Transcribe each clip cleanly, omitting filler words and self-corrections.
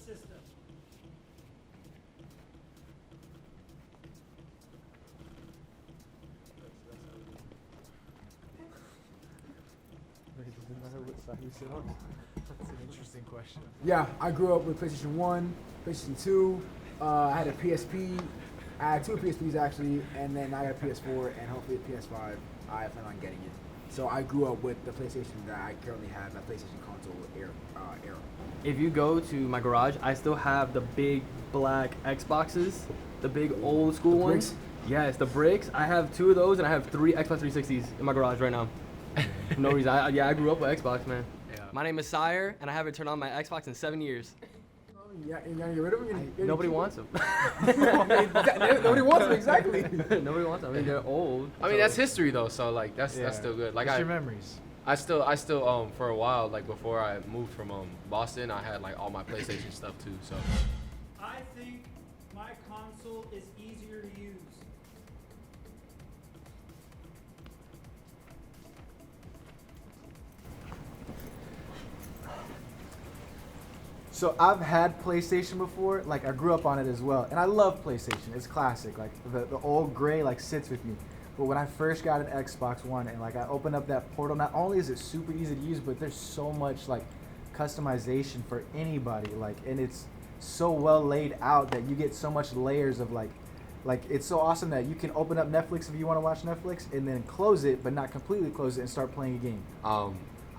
system. Doesn't matter what side you sit on. That's an interesting question. Yeah, I grew up with PlayStation 1, PlayStation 2. I had a PSP. I had two PSPs actually, and then I got a PS4 and hopefully a PS5. I plan on getting it. So I grew up with the PlayStation that I currently have, that PlayStation console era. If you go to my garage, I still have the big black Xboxes, the big old school ones. Yes, the bricks. I have 2 of those, and I have 3 Xbox 360s in my garage right now. For no reason. I grew up with Xbox, man. Yeah. My name is Sire, and I haven't turned on my Xbox in 7 years. Yeah, you gotta get rid of them. Nobody wants them. Nobody wants them, exactly. Nobody wants them. I mean, they're old. I mean, that's history though, so like that's still good. Like What's your memories? I still for a while, like before I moved from Boston, I had like all my PlayStation stuff too. So I think my console is easier to use. So I've had PlayStation before, like I grew up on it as well, and I love PlayStation. It's classic, like the old gray like sits with me. But when I first got an Xbox One and like I opened up that portal, not only is it super easy to use, but there's so much like customization for anybody, like, and it's so well laid out that you get so much layers of like it's so awesome that you can open up Netflix if you want to watch Netflix and then close it, but not completely close it and start playing a game.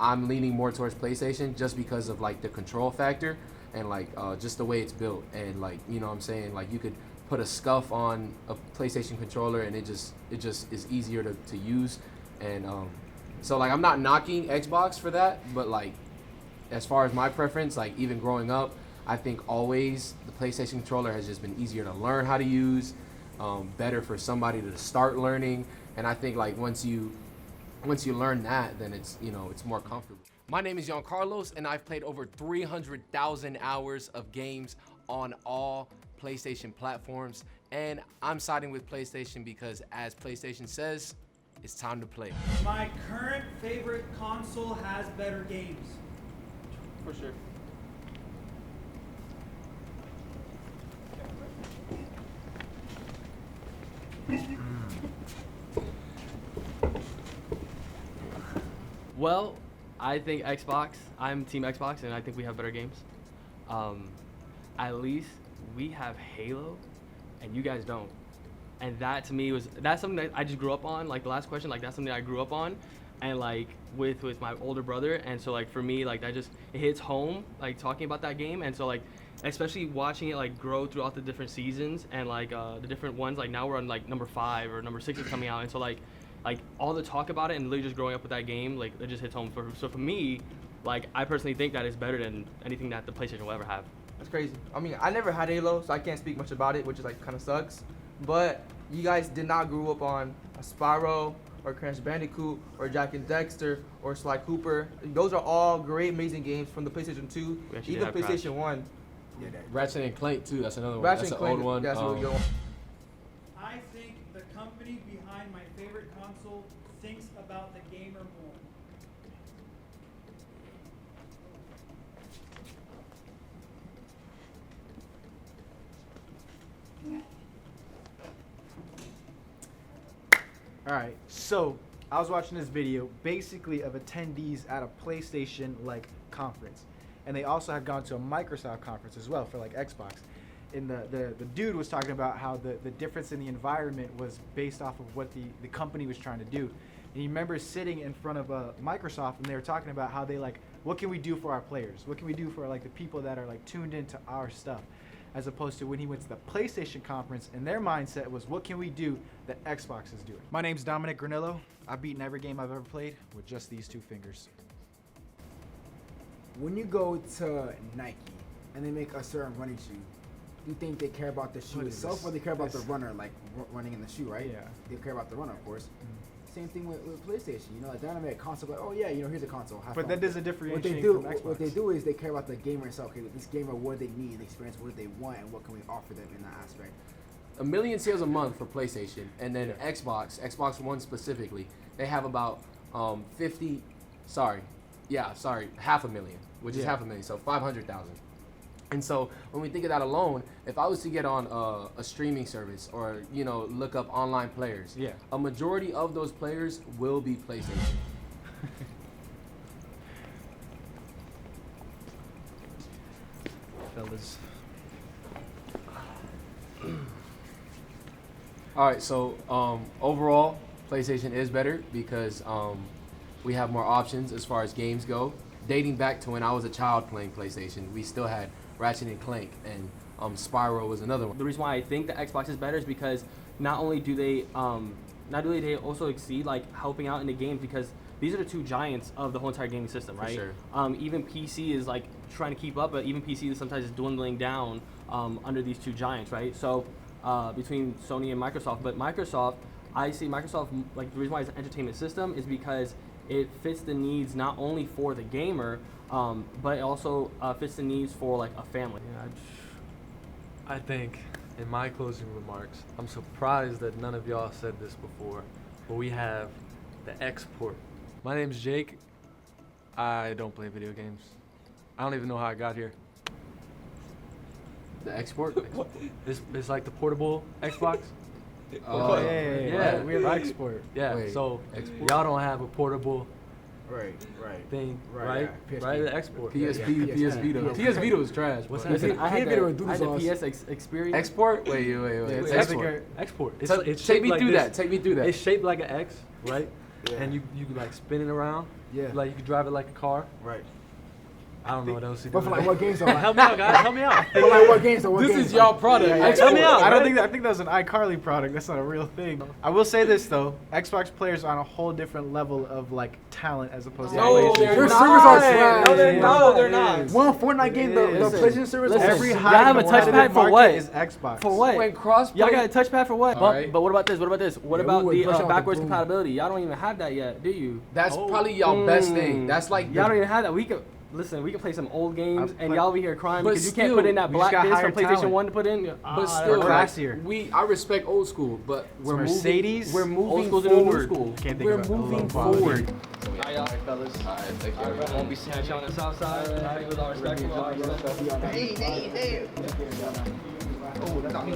I'm leaning more towards PlayStation just because of like the control factor and like just the way it's built, and like, you know what I'm saying, like you could put a scuff on a PlayStation controller and it just is easier to use. And so like I'm not knocking Xbox for that, but like as far as my preference, like even growing up, I think always the PlayStation controller has just been easier to learn how to use, better for somebody to start learning. And I think like once you learn that, then it's, you know, it's more comfortable. My name is Giancarlos, and I've played over 300,000 hours of games on all PlayStation platforms, and I'm siding with PlayStation because, as PlayStation says, it's time to play. My current favorite console has better games. For sure. Well, I think Xbox. I'm Team Xbox, and I think we have better games. At least we have Halo, and you guys don't. And that to me that's something that I just grew up on. Like the last question, like that's something I grew up on, and like with my older brother. And so like for me, like that just it hits home. Like talking about that game, and so like especially watching it like grow throughout the different seasons and like the different ones. Like now we're on like number 5 or number 6 is coming out, and so like all the talk about it and literally just growing up with that game, like it just hits home. So for me, like I personally think that it's better than anything that the PlayStation will ever have. That's crazy. I mean, I never had Halo, so I can't speak much about it, which is like kind of sucks. But you guys did not grow up on a Spyro or Crash Bandicoot or Jack and Dexter or Sly Cooper. Those are all great, amazing games from the PlayStation 2, even PlayStation 1. Yeah, Ratchet and Clank too. That's another one. Ratchet That's and an Clank, old one. that's what we go. I think the company behind my favorite console thinks about the gamer more. All right, so I was watching this video basically of attendees at a PlayStation like conference, and they also had gone to a Microsoft conference as well for like Xbox. And the dude was talking about how the difference in the environment was based off of what the company was trying to do. And he remembers sitting in front of Microsoft, and they were talking about how they like, what can we do for our players? What can we do for like the people that are like tuned into our stuff? As opposed to when he went to the PlayStation conference, and their mindset was, what can we do that Xbox is doing? My name's Dominic Granillo. I've beaten every game I've ever played with just these 2 fingers. When you go to Nike and they make a certain running shoe, do you think they care about the shoe What is itself, this? or they care about the runner, like running in the shoe, right? Yeah. They care about the runner, of course. Same thing with PlayStation. You know, like they're not gonna make a console, like, oh yeah, you know, here's a console. Have But fun that with doesn't it. differentiate What from Xbox. what they do is they care about the gamer itself. Okay, this gamer, what do they need, the experience, what do they want, and what can we offer them in that aspect. 1 million sales a month for PlayStation, and then Xbox One specifically, they have about 50. Sorry, half a million, which is half a million, so 500,000. And so when we think of that alone, if I was to get on a streaming service or, you know, look up online players, Yeah. a majority of those players will be PlayStation. Fellas. All right, so overall, PlayStation is better because we have more options as far as games go. Dating back to when I was a child playing PlayStation, we still had Ratchet and Clank, and Spyro was another one. The reason why I think the Xbox is better is because not only do they also exceed like helping out in the games, because these are the two giants of the whole entire gaming system, For right? sure. Even PC is like trying to keep up, but even PC is sometimes dwindling down under these two giants, right? So between Sony and Microsoft, but Microsoft, I see Microsoft, like the reason why it's an entertainment system is because it fits the needs not only for the gamer, but it also fits the needs for like a family. Yeah, I think in my closing remarks, I'm surprised that none of y'all said this before, but we have the export. My name's Jake. I don't play video games. I don't even know how I got here. The export? It's like the portable Xbox. Oh, Yeah, we have export. Yeah, Wait, so export? y'all don't have a portable Right. thing, Right, right? yeah, PSP. Right, the export. PSP, PS Vita. PS Vita was trash. What's but- that? Listen, I had Video the, with I had the doodle PS Experience. Export? Wait. it's Export. Export. It's Take shaped me like through this. that. Take me through that. It's shaped like an X, right? Yeah. And you like spin it around. Yeah. Like you could drive it like a car. Right. I don't know what else you do. But for like what games though? Help me out, guys. Help me out. For like what games though? What This games? is y'all product. Help me out. I don't right? think I think that was an iCarly product. That's not a real thing. I will say this though: Xbox players are on a whole different level of like talent as opposed to No, PlayStation. they're Your not. servers are trash. No, they're not. One Fortnite game, the Listen, PlayStation servers. listen, are Every y'all high have a competitive touchpad for market what? is Xbox. For what? When cross Y'all got a touchpad for what? Alright. But what about this? What about this? What Yeah, about we the would push out the backwards boom. compatibility? Y'all don't even have that yet, do you? That's Oh. probably y'all best thing. That's like Y'all don't even have that. We could listen. We can play some old games, I've and played- y'all be here crying But because you can't still, put in that we just black got disc from higher PlayStation talent. 1 to put in. But still, we're like, classier. I respect old school, but we're Mercedes. Moving, we're Old moving school's the new forward. school. Can't think We're of it. moving Quality. forward. Alright, y'all, fellas. Alright, thank you. Alright, won't be snatching on the south side. Alright, with all respect. Hey, hey, hey. Oh, that's not me.